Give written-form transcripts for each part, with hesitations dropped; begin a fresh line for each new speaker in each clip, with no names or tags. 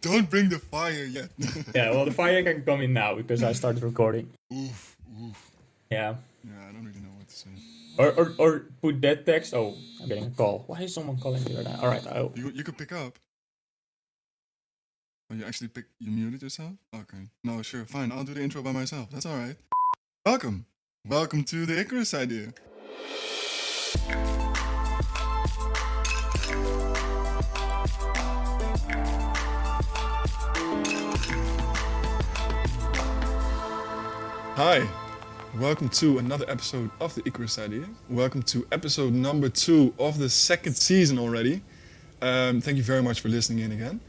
Don't bring the fire yet.
Yeah, well, the fire can come in now because I started recording.
Oof.
Yeah.
Yeah, I don't really know what to say.
Or put that text. Oh, I'm getting a call. Why is someone calling me right now? All right.
You could pick up. Oh, you muted yourself? Okay. No, sure, fine. I'll do the intro by myself. That's all right. Welcome. Welcome to the Icarus idea. Hi. Welcome to another episode of the Icarus idea. Welcome to episode number 2 of the second season already. Thank you very much for listening in again.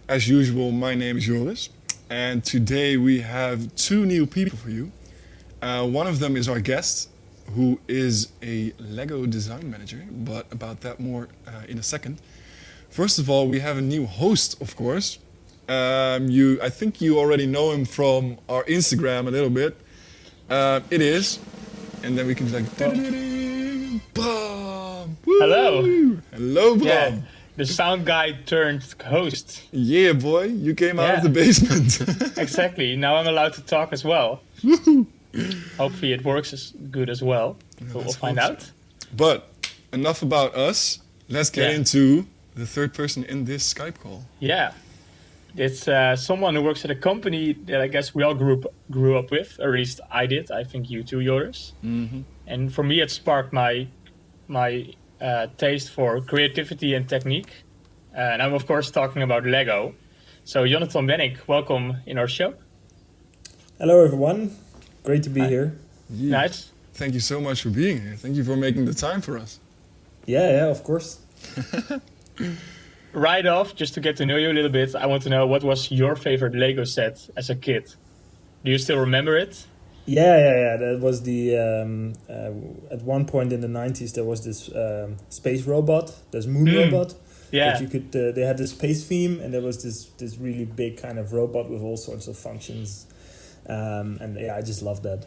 As usual, my name is Joris, and today we have 2 new people for you. One of them is our guest, who is a Lego design manager, but about that more in a second. First of all, we have a new host, of course. I think you already know him from our Instagram a little bit. It is, and then we can be like, Bob!
Hello.
Hello, Bob!
Yeah, the sound guy turned host.
Yeah, boy, you came out of the basement.
Exactly. Now I'm allowed to talk as well. Hopefully it works as good as well. We'll find out.
But enough about us. Let's get into the third person in this Skype call.
Yeah. It's someone who works at a company that I guess we all grew up with, or at least I did. I think you too, Joris. Mm-hmm. And for me, it sparked my taste for creativity and technique. And I'm of course talking about Lego. So Jonathan Bennink, welcome in our show.
Hello everyone, great to be here.
Yeah.
Nice.
Thank you so much for being here. Thank you for making the time for us.
Yeah, of course.
Right off, just to get to know you a little bit, I want to know, what was your favorite Lego set as a kid? Do you still remember it?
Yeah. That was the at one point in the 90s there was this space robot, this moon robot.
Yeah.
That you could. They had the space theme, and there was this really big kind of robot with all sorts of functions, and yeah, I just loved that.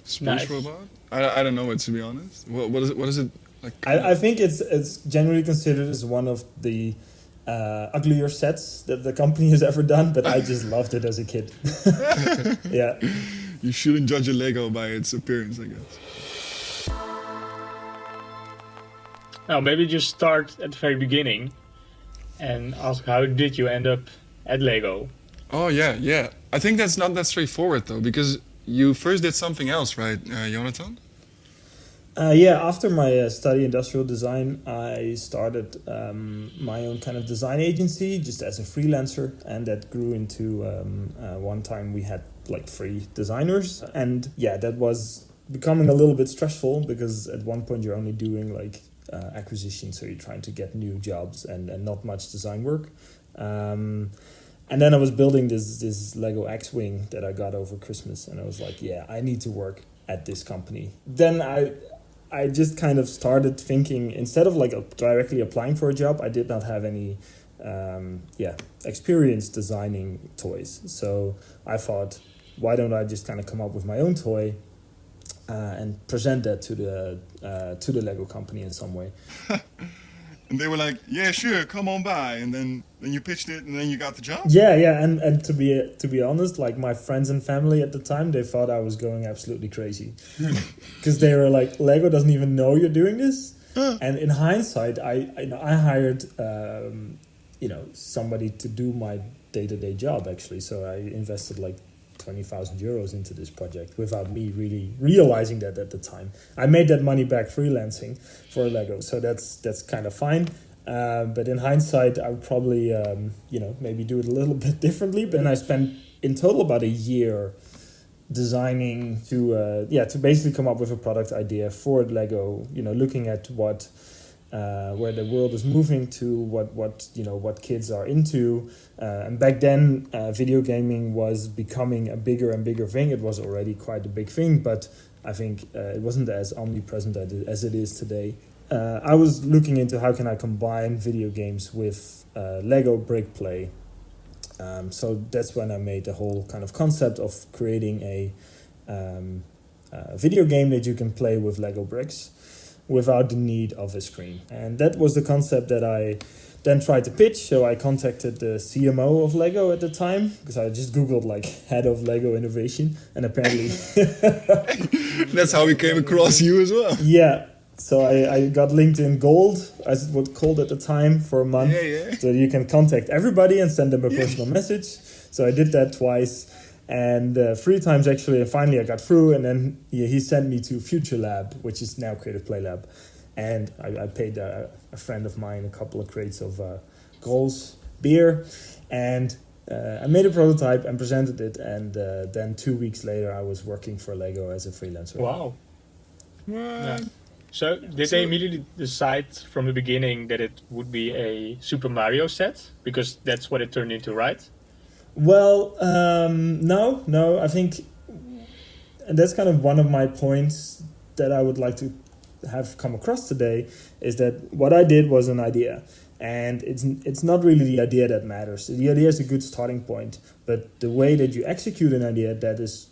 Space robot? I don't know it, to be honest. What is it? Like,
I think it's generally considered as one of the uglier sets that the company has ever done, but I just loved it as a kid. Yeah.
You shouldn't judge a Lego by its appearance, I guess.
Now, maybe just start at the very beginning and ask, how did you end up at Lego?
Oh, yeah. I think that's not that straightforward, though, because you first did something else, right, Jonathan?
After my study industrial design, I started my own kind of design agency just as a freelancer, and that grew into one time we had like 3 designers, and that was becoming a little bit stressful because at one point you're only doing like acquisition, so you're trying to get new jobs and not much design work. And then I was building this Lego X-Wing that I got over Christmas, and I was like, I need to work at this company. Then I just kind of started thinking, instead of like directly applying for a job, I did not have any experience designing toys. So I thought, why don't I just kind of come up with my own toy and present that to the Lego company in some way.
And they were like, yeah, sure, come on by. And then you pitched it, and then you got the job?
Yeah, and to be honest, like my friends and family at the time, they thought I was going absolutely crazy. Because they were like, Lego doesn't even know you're doing this? And in hindsight, I hired somebody to do my day-to-day job, actually. So I invested like 20,000 euros into this project without me really realizing that at the time. I made that money back freelancing for Lego, so that's kind of fine. But in hindsight, I would probably maybe do it a little bit differently. But then I spent in total about a year designing to basically come up with a product idea for Lego. Looking at what where the world is moving to, what kids are into, and back then video gaming was becoming a bigger and bigger thing. It was already quite a big thing, but I think it wasn't as omnipresent as it is today. I was looking into how can I combine video games with Lego brick play. So that's when I made the whole kind of concept of creating a video game that you can play with Lego bricks without the need of a screen. And that was the concept that then tried to pitch. So I contacted the CMO of Lego at the time, because I just Googled like head of Lego innovation, and apparently
That's how we came across you as well.
yeah. So I got LinkedIn Gold, as it was called at the time, for a month.
Yeah.
So you can contact everybody and send them a personal message. So I did that twice, and 3 times actually. And finally I got through, and then he sent me to Future Lab, which is now Creative Play Lab. And I paid a friend of mine a couple of crates of Grolsch beer, and I made a prototype and presented it. And then 2 weeks later, I was working for Lego as a freelancer.
Wow.
What?
Yeah. So did they immediately decide from the beginning that it would be a Super Mario set? Because that's what it turned into, right?
Well, no. I think, and that's kind of one of my points that I would like to have come across today, is that what I did was an idea, and it's not really the idea that matters. The idea is a good starting point, but the way that you execute an idea, that's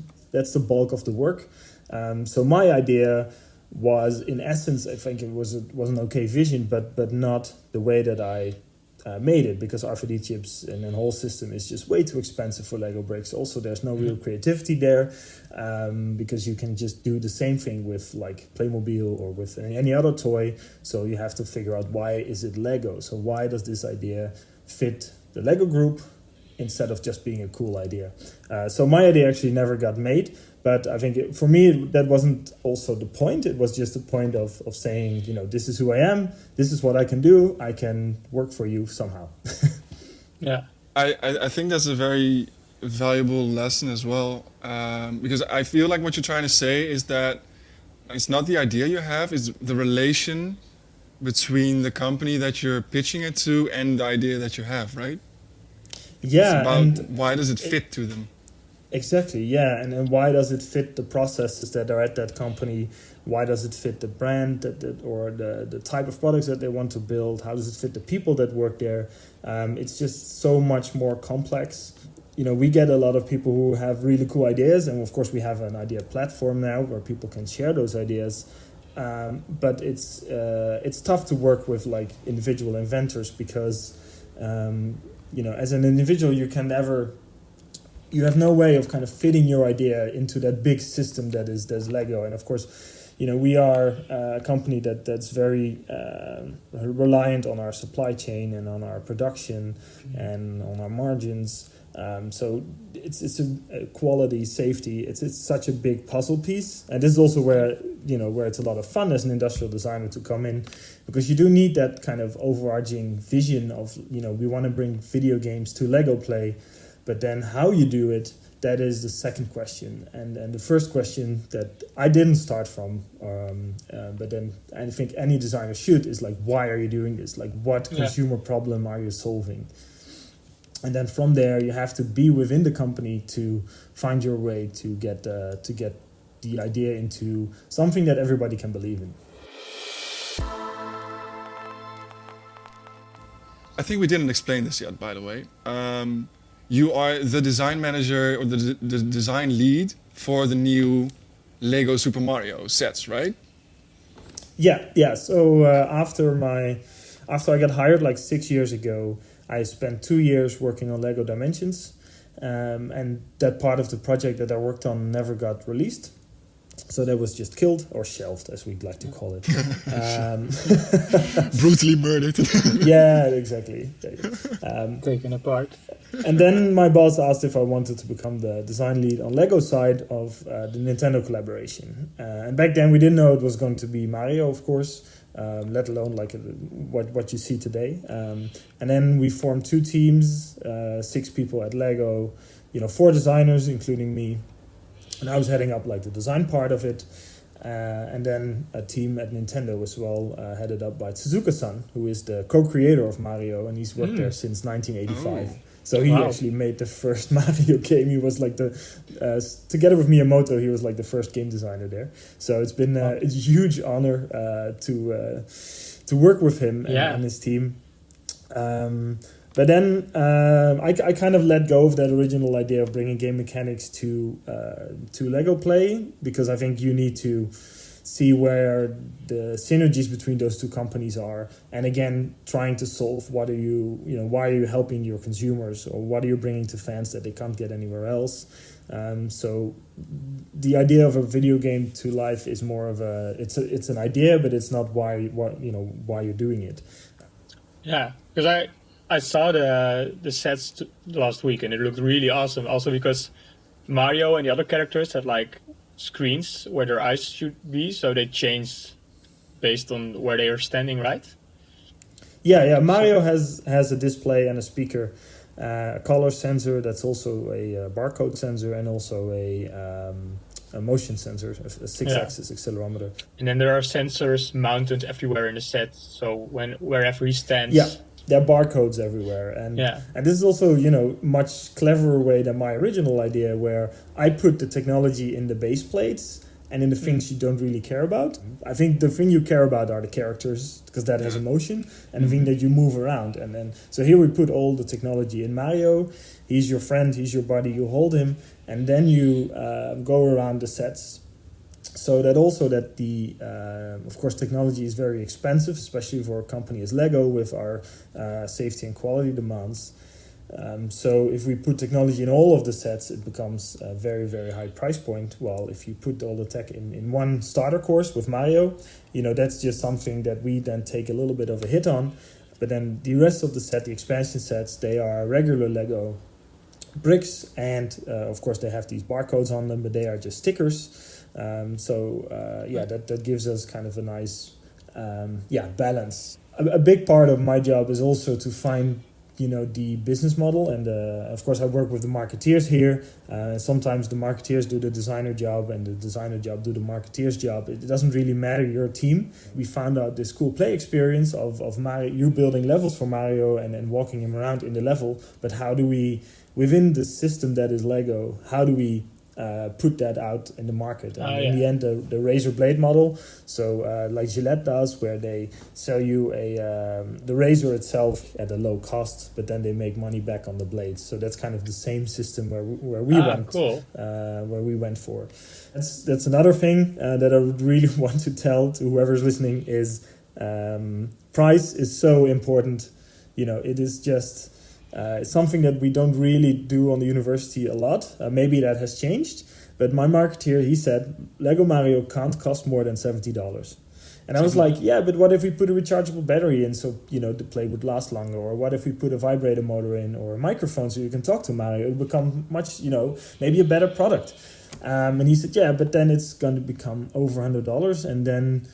the bulk of the work. So my idea was, in essence, I think it was an okay vision, but not the way that I made it, because RFID chips and the whole system is just way too expensive for Lego bricks. Also, there's no real creativity there, because you can just do the same thing with like Playmobil or with any other toy. So you have to figure out, why is it Lego? So why does this idea fit the Lego group instead of just being a cool idea? So my idea actually never got made. But I think for me, that wasn't also the point. It was just the point of saying, this is who I am. This is what I can do. I can work for you somehow.
Yeah.
I think that's a very valuable lesson as well. Because I feel like what you're trying to say is that it's not the idea you have, it's the relation between the company that you're pitching it to and the idea that you have, right?
Yeah.
It's about why does it fit to them?
Exactly, yeah. And then why does it fit the processes that are at that company? Why does it fit the brand or the type of products that they want to build? How does it fit the people that work there? It's just so much more complex. We get a lot of people who have really cool ideas, and of course we have an idea platform now where people can share those ideas. But it's tough to work with like individual inventors, because as an individual you have no way of kind of fitting your idea into that big system that's Lego. And of course, we are a company that's very reliant on our supply chain and on our production and on our margins. So it's a quality, safety. It's such a big puzzle piece, and this is also where it's a lot of fun as an industrial designer to come in, because you do need that kind of overarching vision of we want to bring video games to Lego play. But then how you do it, that is the second question. And the first question that I didn't start from, but then I think any designer should, is like, why are you doing this? Like, what consumer problem are you solving? And then from there, you have to be within the company to find your way to get the idea into something that everybody can believe in.
I think we didn't explain this yet, by the way. You are the design manager or the design lead for the new Lego Super Mario sets, right?
Yeah. So after I got hired like 6 years ago, I spent 2 years working on Lego Dimensions, and that part of the project that I worked on never got released. So that was just killed, or shelved, as we'd like to call it.
Brutally murdered.
Yeah, exactly.
Taken apart.
And then my boss asked if I wanted to become the design lead on Lego side of the Nintendo collaboration. And back then we didn't know it was going to be Mario, of course, let alone like what you see today. And then we formed 2 teams, 6 people at Lego, 4 designers, including me. And I was heading up like the design part of it. And then a team at Nintendo as well, headed up by Tsuzuka-san, who is the co-creator of Mario, and he's worked there since 1985. Oh. So he actually made the first Mario game. He was like together with Miyamoto, he was like the first game designer there. So it's been a huge honor to work with him and his team. But then I kind of let go of that original idea of bringing game mechanics to Lego Play, because I think you need to see where the synergies between those two companies are, and again trying to solve why are you helping your consumers, or what are you bringing to fans that they can't get anywhere else. So the idea of a video game to life is more of it's an idea, but it's not why you're doing it.
Yeah, because I saw the sets last week and it looked really awesome. Also because Mario and the other characters have like screens where their eyes should be, so they change based on where they are standing, right?
Yeah. Mario has a display and a speaker, a color sensor that's also a barcode sensor, and also a motion sensor, a 6-axis accelerometer.
And then there are sensors mounted everywhere in the set, so wherever he stands.
Yeah, there are barcodes everywhere, and this is also much cleverer way than my original idea, where I put the technology in the base plates and in the things you don't really care about. I think the thing you care about are the characters, because that has emotion, and the thing that you move around. And then so here we put all the technology in Mario. He's your friend, he's your buddy, you hold him, and then you go around the sets. So that also that the of course technology is very expensive, especially for a company as Lego with our safety and quality demands. So if we put technology in all of the sets, it becomes a very, very high price point. While if you put all the tech in one starter course with Mario, that's just something that we then take a little bit of a hit on. But then the rest of the set, the expansion sets, they are regular Lego bricks, and of course they have these barcodes on them, but they are just stickers. That gives us kind of a nice balance. A big part of my job is also to find the business model, and of course I work with the marketeers here. Sometimes the marketeers do the designer job and the designer job do the marketeers job. It doesn't really matter your team. We found out this cool play experience of Mario, you building levels for Mario and walking him around in the level, but how do we, within the system that is Lego, how do we put that out in the market? And in the end, the razor blade model, so like Gillette does, where they sell you the razor itself at a low cost, but then they make money back on the blades. So that's kind of the same system where we went.
Cool.
Where we went for. That's another thing that I would really want to tell to whoever's listening is price is so important. It is just. It's something that we don't really do on the university a lot. Maybe that has changed. But my marketeer, he said, Lego Mario can't cost more than $70. And I was like, yeah, but what if we put a rechargeable battery in so, the play would last longer? Or what if we put a vibrator motor in or a microphone so you can talk to Mario? It would become much, maybe a better product. And he said, yeah, but then it's going to become over $100 and then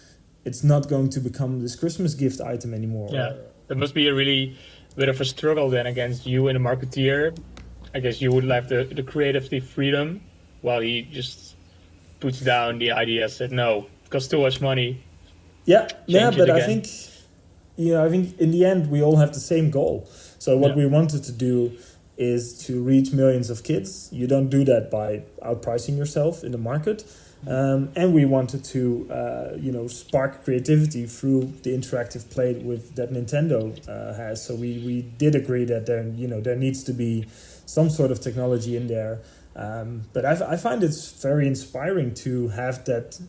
it's not going to become this Christmas gift item anymore.
Yeah, that must be a really bit of a struggle then against you and a marketeer. I guess you would have the creative freedom, while he just puts down the idea, said no, it costs too much money.
But I think in the end we all have the same goal. So what we wanted to do is to reach millions of kids. You don't do that by outpricing yourself in the market. And we wanted to, spark creativity through the interactive play that Nintendo has. So we did agree that there needs to be some sort of technology in there. But I find it's very inspiring to have that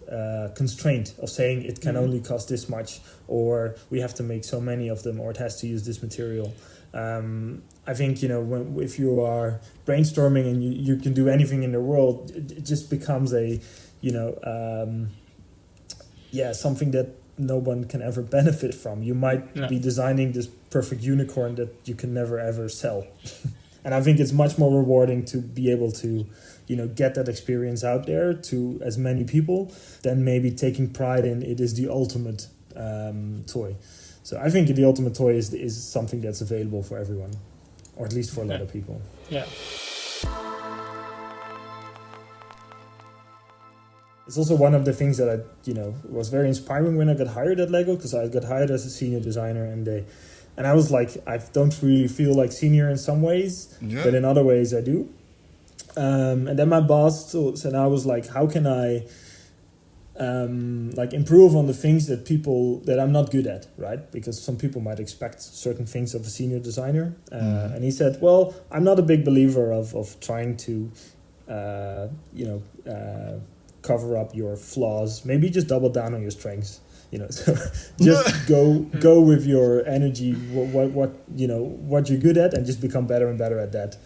constraint of saying it can only cost this much, or we have to make so many of them, or it has to use this material. I think, if you are brainstorming and you can do anything in the world, it just becomes something that no one can ever benefit from. You might be designing this perfect unicorn that you can never ever sell. And I think it's much more rewarding to be able to, get that experience out there to as many people than maybe taking pride in it is the ultimate toy. So I think the ultimate toy is something that's available for everyone, or at least for a lot of people.
Yeah.
It's also one of the things that was very inspiring when I got hired at Lego, because I got hired as a senior designer, and I was like, I don't really feel like senior in some ways, but in other ways I do. And then my boss said, I was like, how can I improve on the things that I'm not good at, right? Because some people might expect certain things of a senior designer. And he said, well, I'm not a big believer of trying to, cover up your flaws. Maybe just double down on your strengths. So just go with your energy, what you're good at, and just become better and better at that.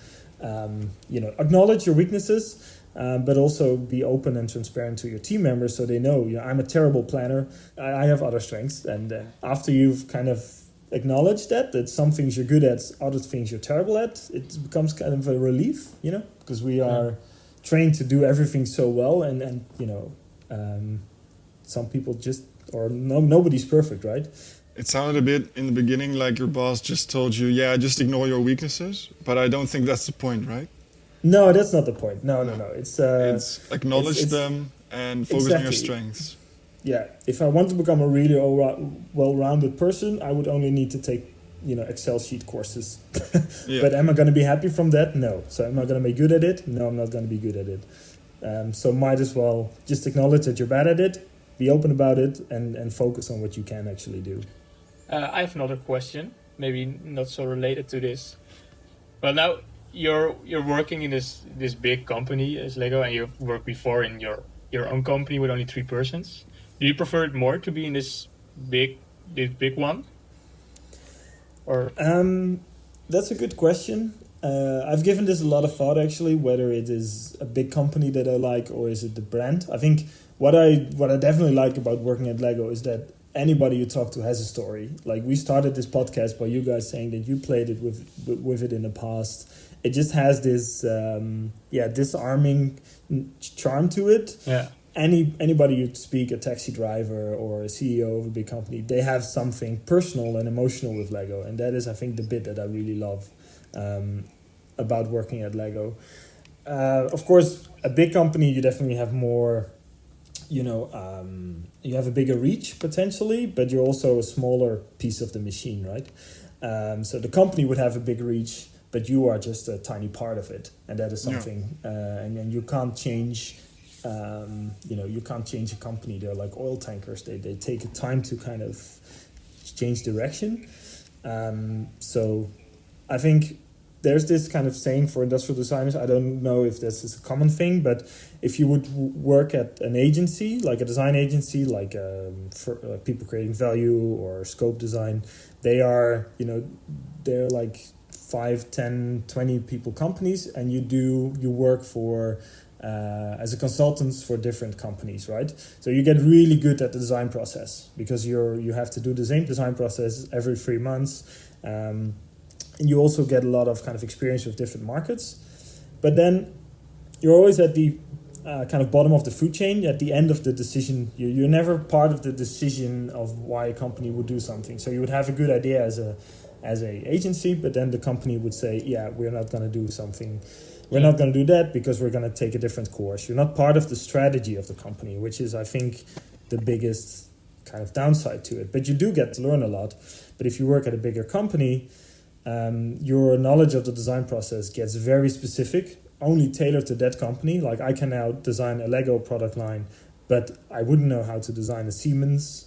Acknowledge your weaknesses, but also be open and transparent to your team members so they know, I'm a terrible planner. I have other strengths. And after you've kind of acknowledged that some things you're good at, other things you're terrible at, it becomes kind of a relief, because we are trained to do everything so well. And some people just, nobody's perfect, right?
It sounded a bit in the beginning like your boss just told you, just ignore your weaknesses. But I don't think that's the point, right?
No, that's not the point. No. It's
acknowledge them and focus on your strengths.
Yeah. If I want to become a really well-rounded person, I would only need to take, Excel sheet courses. But am I going to be happy from that? No. So am I going to be good at it? No, I'm not going to be good at it. So might as well just acknowledge that you're bad at it, be open about it, and focus on what you can actually do.
I have another question, maybe not so related to this. Well, now you're working in this big company as Lego, and you've worked before in your own company with only 3 persons. Do you prefer it more to be in this big one? Or
that's a good question. I've given this a lot of thought actually, whether it is a big company that I like or is it the brand. I think what I definitely like about working at Lego is that anybody you talk to has a story. Like, we started this podcast by you guys saying that you played it with it in the past. It just has this disarming charm to it.
Yeah.
Anybody you speak, a taxi driver or a CEO of a big company, they have something personal and emotional with Lego, and that is, I think, the bit that I really love about working at Lego. Of course, a big company, you definitely have more. You have a bigger reach potentially, but you're also a smaller piece of the machine, right? So the company would have a big reach, but you are just a tiny part of it, and that is something. And you can't change. You can't change a company. They're like oil tankers. They take time to kind of change direction. So I think there's this kind of saying for industrial designers. I don't know if this is a common thing, but if you would work at an agency, like a design agency, like for people creating value or scope design, they're like 5, 10, 20 people companies, and you work for as a consultant for different companies, right? So you get really good at the design process because you have to do the same design process every 3 months. And you also get a lot of kind of experience with different markets. But then you're always at the kind of bottom of the food chain, at the end of the decision. You're never part of the decision of why a company would do something. So you would have a good idea as a agency, but then the company would say, we're not going to do something. We're not going to do that because we're going to take a different course. You're not part of the strategy of the company, which is, I think, the biggest kind of downside to it. But you do get to learn a lot. But if you work at a bigger company, your knowledge of the design process gets very specific, only tailored to that company. Like, I can now design a Lego product line, but I wouldn't know how to design a Siemens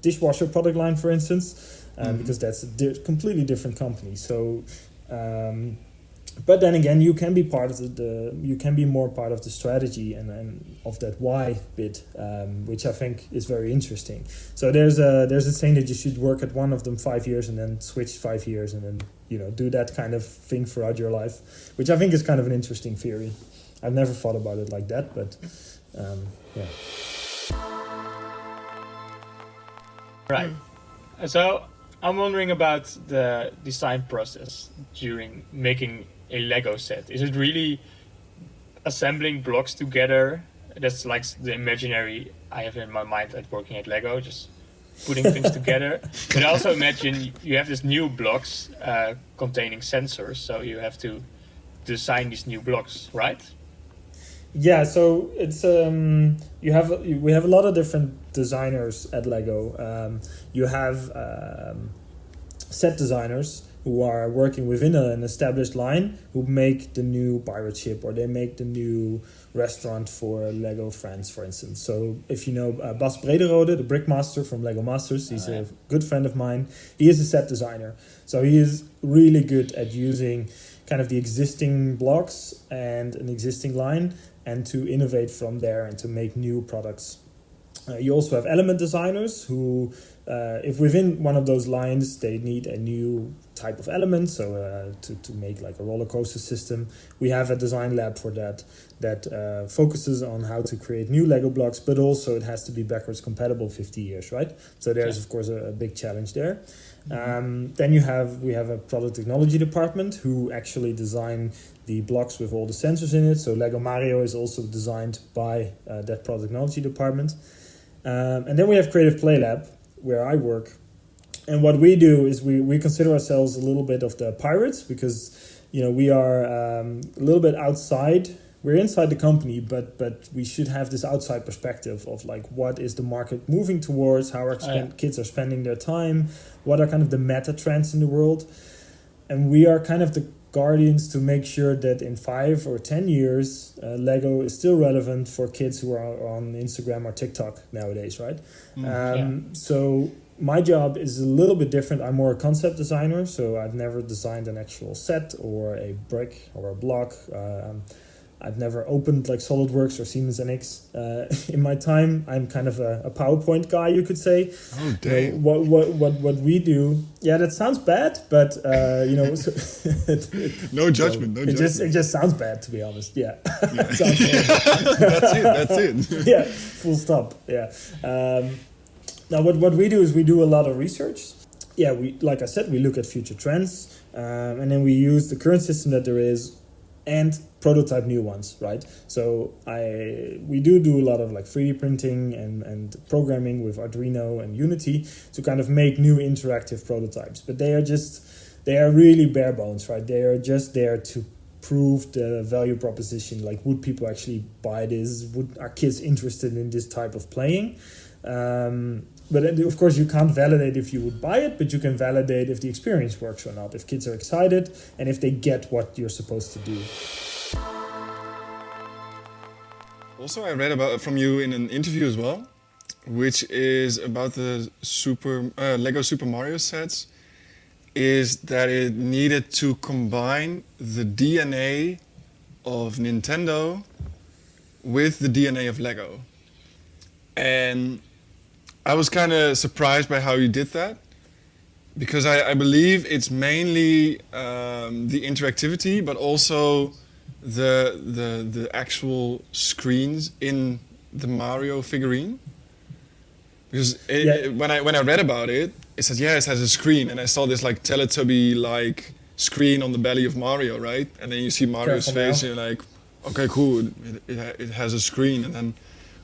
dishwasher product line, for instance, because that's a completely different company. So, but then again, you can be part of you can be more part of the strategy and of that why bit, which I think is very interesting. So there's a saying that you should work at one of them 5 years and then switch 5 years and then do that kind of thing throughout your life, which I think is kind of an interesting theory. I've never thought about it like that, but yeah.
Right. So I'm wondering about the design process during making a Lego set. Is it really assembling blocks together? That's like the imaginary I have in my mind at working at Lego, just putting things together. But I also imagine you have these new blocks containing sensors, so you have to design these new blocks, right?
Yeah, so it's we have a lot of different designers at Lego. You have set designers who are working within an established line, who make the new pirate ship, or they make the new restaurant for Lego France, for instance. So if you know Bas Brederode, the brickmaster from Lego Masters, he's a good friend of mine. He is a set designer. So he is really good at using kind of the existing blocks and an existing line, and to innovate from there and to make new products. You also have element designers who, if within one of those lines they need a new type of element, so to make like a roller coaster system, we have a design lab for that focuses on how to create new Lego blocks, but also it has to be backwards compatible 50 years, right? So there's of course a big challenge there. Then we have a product technology department who actually design the blocks with all the sensors in it. So Lego Mario is also designed by that product technology department. And then we have Creative Play Lab, where I work. And what we do is we consider ourselves a little bit of the pirates, because, you know, we are a little bit outside. We're inside the company, but we should have this outside perspective of like, what is the market moving towards, how our kids are spending their time, what are kind of the meta trends in the world. And we are kind of the guardians to make sure that in 5 or 10 years, Lego is still relevant for kids who are on Instagram or TikTok nowadays, right? So my job is a little bit different. I'm more a concept designer, so I've never designed an actual set or a brick or a block. I've never opened like SolidWorks or Siemens NX in my time. I'm kind of a PowerPoint guy, you could say.
Oh, damn.
What we do, yeah, that sounds bad, but you know,
no judgment.
It just sounds bad, to be honest. Yeah,
That's it.
Yeah, full stop. Yeah. Now, what we do is we do a lot of research. Yeah, like I said, we look at future trends, and then we use the current system that there is and prototype new ones, right? So we do a lot of like 3D printing and programming with Arduino and Unity to kind of make new interactive prototypes. But they are really bare bones, right? They are just there to prove the value proposition. Like, would people actually buy this? Are kids interested in this type of playing? But of course, you can't validate if you would buy it, but you can validate if the experience works or not, if kids are excited, and if they get what you're supposed to do.
Also, I read about from you in an interview as well, which is about the Lego Super Mario sets, is that it needed to combine the DNA of Nintendo with the DNA of Lego. And I was kind of surprised by how you did that, because I believe it's mainly the interactivity, but also the actual screens in the Mario figurine. Because when I read about it, it said, it has a screen, and I saw this like Teletubby-like screen on the belly of Mario, right? And then you see Mario's face, and you're like, okay, cool, it has a screen. And then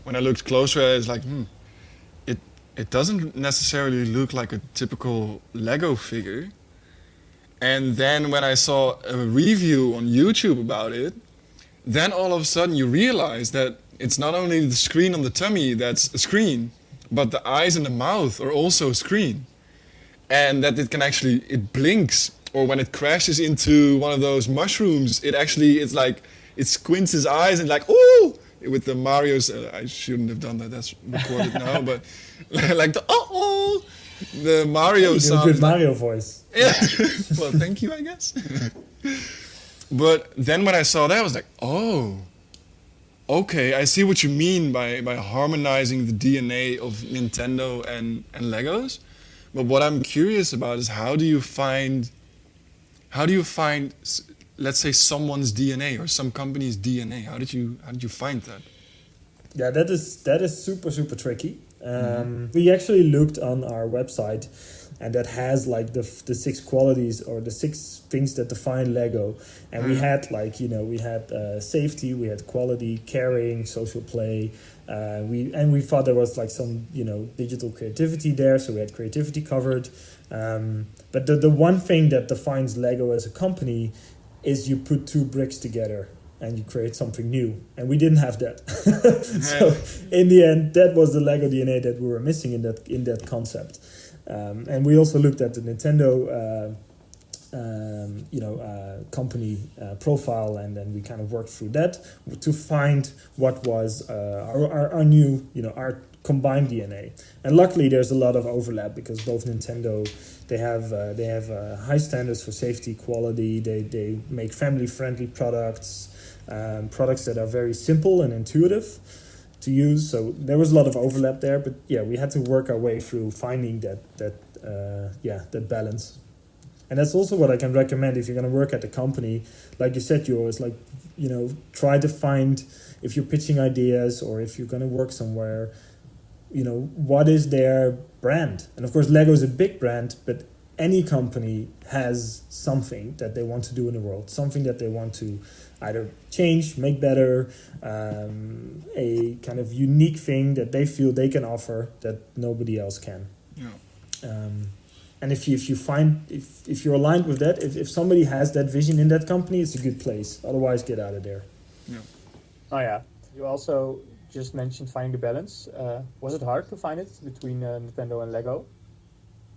when I looked closer, it's like, it doesn't necessarily look like a typical Lego figure. And then when I saw a review on YouTube about it, then all of a sudden you realize that it's not only the screen on the tummy that's a screen, but the eyes and the mouth are also a screen. And that it blinks, or when it crashes into one of those mushrooms, it squints his eyes and like, ooh! With the Mario's, I shouldn't have done that, that's recorded now, but like the Mario sound.
Good Mario voice.
Yeah, well, thank you, I guess. But then when I saw that, I was like, oh, okay, I see what you mean by harmonizing the DNA of Nintendo and Legos. But what I'm curious about is how do you find, let's say, someone's DNA or some company's DNA? How did you find that?
Yeah, that is super, super tricky. We actually looked on our website, and that has like the 6 qualities or the 6 things that define Lego. And we had safety, we had quality, caring, social play. We thought there was like some, digital creativity there, so we had creativity covered. But the one thing that defines Lego as a company is you put 2 bricks together and you create something new. And we didn't have that. So in the end, that was the Lego DNA that we were missing in that concept. And we also looked at the Nintendo company profile, and then we kind of worked through that to find what was our new, our combined DNA. And luckily, there's a lot of overlap because both Nintendo, they have high standards for safety, quality. They make family-friendly products, products that are very simple and intuitive to use. So there was a lot of overlap there, but yeah, we had to work our way through finding that balance. And that's also what I can recommend if you're going to work at a company. Like you said, you always try to find, if you're pitching ideas or if you're going to work somewhere, what is their brand? And of course, Lego is a big brand, but any company has something that they want to do in the world, something that they want to either change, make better, a kind of unique thing that they feel they can offer that nobody else can.
Yeah.
And if you're aligned with that, if somebody has that vision in that company, it's a good place. Otherwise, get out of there.
Yeah.
Oh yeah. You also just mentioned finding the balance. Was it hard to find it between Nintendo and Lego?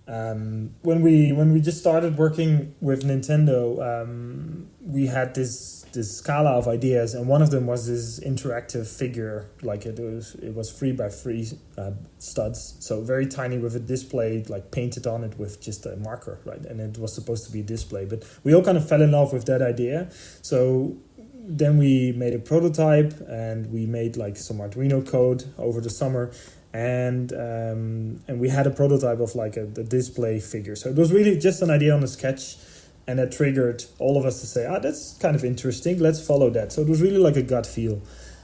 When we just started working with Nintendo, we had this scala of ideas, and one of them was this interactive figure. Like it was 3x3 studs, so very tiny with a display, like painted on it with just a marker, right? And it was supposed to be a display, but we all kind of fell in love with that idea. So then we made a prototype, and we made like some Arduino code over the summer. And we had a prototype of like the display figure. So it was really just an idea on a sketch, and that triggered all of us to say, that's kind of interesting. Let's follow that. So it was really like a gut feel.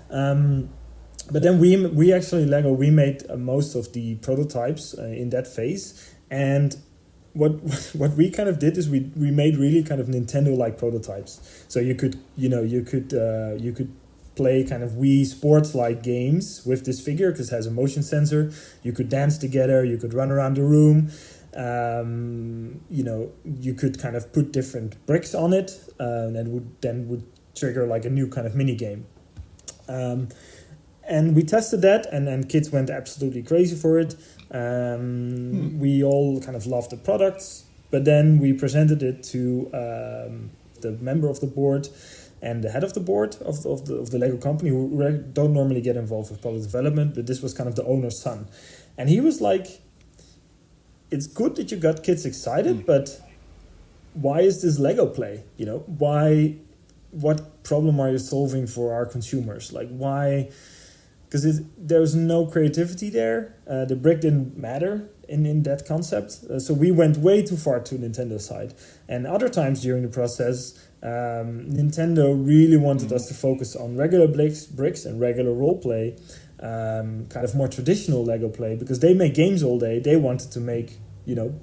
But then we actually, Lego, we made most of the prototypes in that phase. And what we kind of did is we made really kind of Nintendo-like prototypes. So you could play kind of Wii Sports-like games with this figure because it has a motion sensor. You could dance together. You could run around the room. You could kind of put different bricks on it, and would trigger like a new kind of mini game. And we tested that, and kids went absolutely crazy for it. We all kind of loved the products, but then we presented it to the member of the board and the head of the board of the Lego company, who don't normally get involved with product development, but this was kind of the owner's son. And he was like, it's good that you got kids excited, but why is this Lego play? What problem are you solving for our consumers? Like, why? Because there's no creativity there. The brick didn't matter in that concept. So we went way too far to Nintendo's side. And other times during the process, Nintendo really wanted us to focus on regular bricks and regular role play, kind of more traditional Lego play, because they make games all day. They wanted to make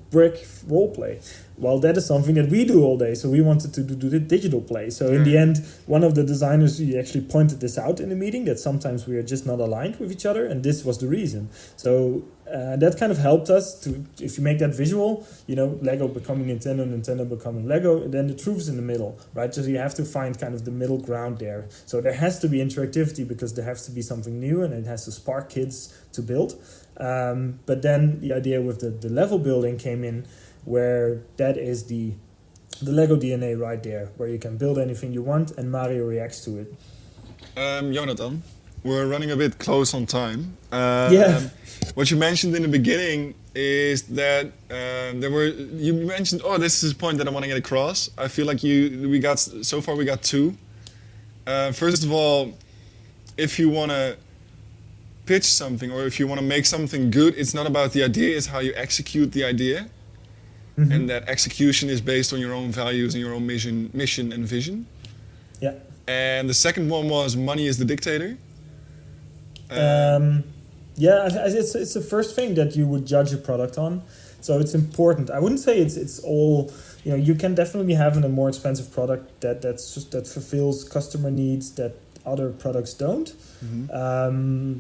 brick role play. Well, that is something that we do all day, so we wanted to do the digital play. So in the end, one of the designers, he actually pointed this out in the meeting, that sometimes we are just not aligned with each other, and this was the reason. So that kind of helped us to, if you make that visual, Lego becoming Nintendo, Nintendo becoming Lego, then the truth is in the middle, right? So you have to find kind of the middle ground there. So there has to be interactivity because there has to be something new, and it has to spark kids to build. But then the idea with the level building came in, where that is the Lego DNA right there, where you can build anything you want and Mario reacts to it.
Jonathan, we're running a bit close on time. What you mentioned in the beginning is that you mentioned, this is a point that I want to get across. I feel like we got two. First of all, if you want to pitch something, or if you want to make something good, it's not about the idea, it's how you execute the idea. Mm-hmm. And that execution is based on your own values and your own mission and vision.
Yeah.
And the second one was money is the dictator.
It's the first thing that you would judge a product on. So it's important. I wouldn't say it's all, you can definitely have a more expensive product that fulfills customer needs that other products don't. Mm-hmm.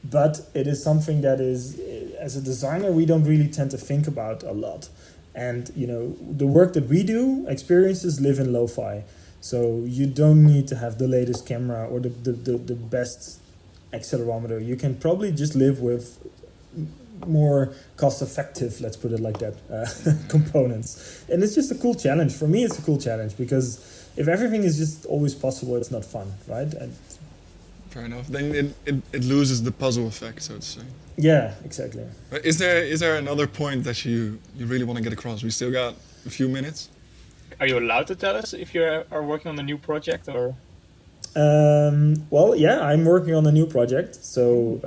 But it is something that is, as a designer, we don't really tend to think about a lot. And, the work that we do, experiences live in lo-fi. So you don't need to have the latest camera or the best accelerometer. You can probably just live with more cost effective, let's put it like that, components. And it's just a cool challenge. For me, it's a cool challenge because if everything is just always possible, it's not fun, right? And
Fair enough. Then it loses the puzzle effect, so to say.
yeah, exactly.
But is there another point that you really want to get across? We still got a few minutes.
Are you allowed to tell us if you are working on a new project or?
Well, yeah, I'm working on a new project, so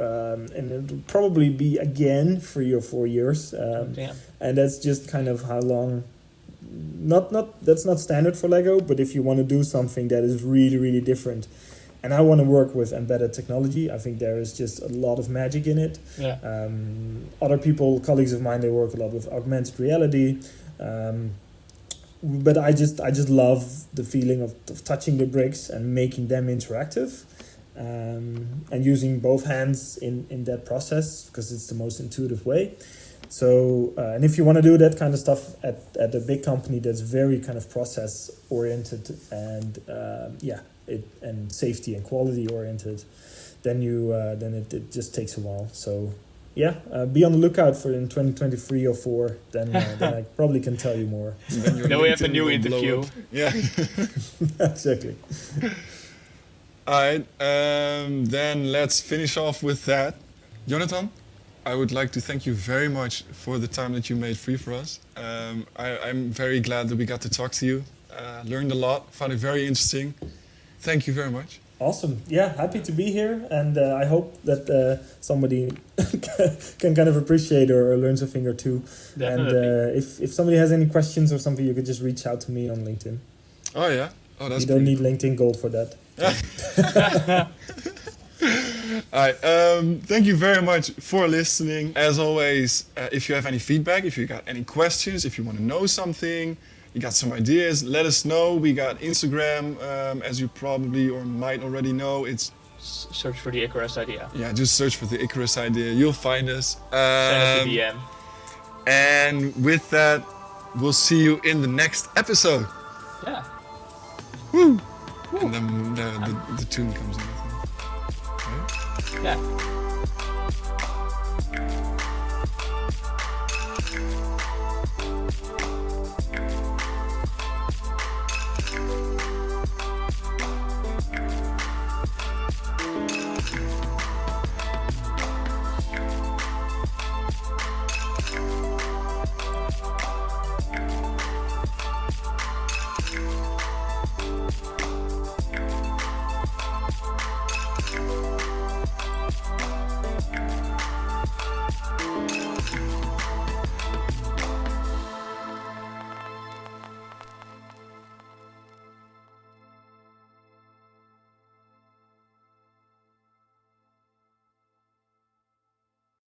and it'll probably be again 3 or 4 years,
Damn.
and that's just kind of how long. That's not standard for Lego, but if you want to do something that is really, really different, and I want to work with embedded technology, I think there is just a lot of magic in it.
Yeah.
Other people, colleagues of mine, they work a lot with augmented reality. But I just love the feeling of touching the bricks and making them interactive, and using both hands in that process because it's the most intuitive way. So, and if you want to do that kind of stuff at a big company that's very kind of process oriented and and safety and quality oriented, then it just takes a while. So. Yeah, be on the lookout for in 2023 or 4. Then I probably can tell you more.
Then we have a new interview.
Yeah.
Exactly.
All right. Then let's finish off with that. Jonathan, I would like to thank you very much for the time that you made free for us. I'm very glad that we got to talk to you. Learned a lot. Found it very interesting. Thank you very much.
Awesome. Yeah, happy to be here. And I hope that somebody can kind of appreciate or learns a thing or two.
Definitely.
And if somebody has any questions or something, you could just reach out to me on LinkedIn.
Oh, yeah? Oh, that's
You don't
pretty
need LinkedIn Gold for that.
All right. Thank you very much for listening. As always, if you have any feedback, if you got any questions, if you want to know something, you got some ideas, let us know. We got Instagram, as you probably or might already know. It's
Search for the Icarus idea.
yeah, just search for the Icarus idea. You'll find us.
Send us a DM.
And with that, we'll see you in the next episode.
Yeah.
Woo! And then the tune comes in. I think. Right?
Yeah.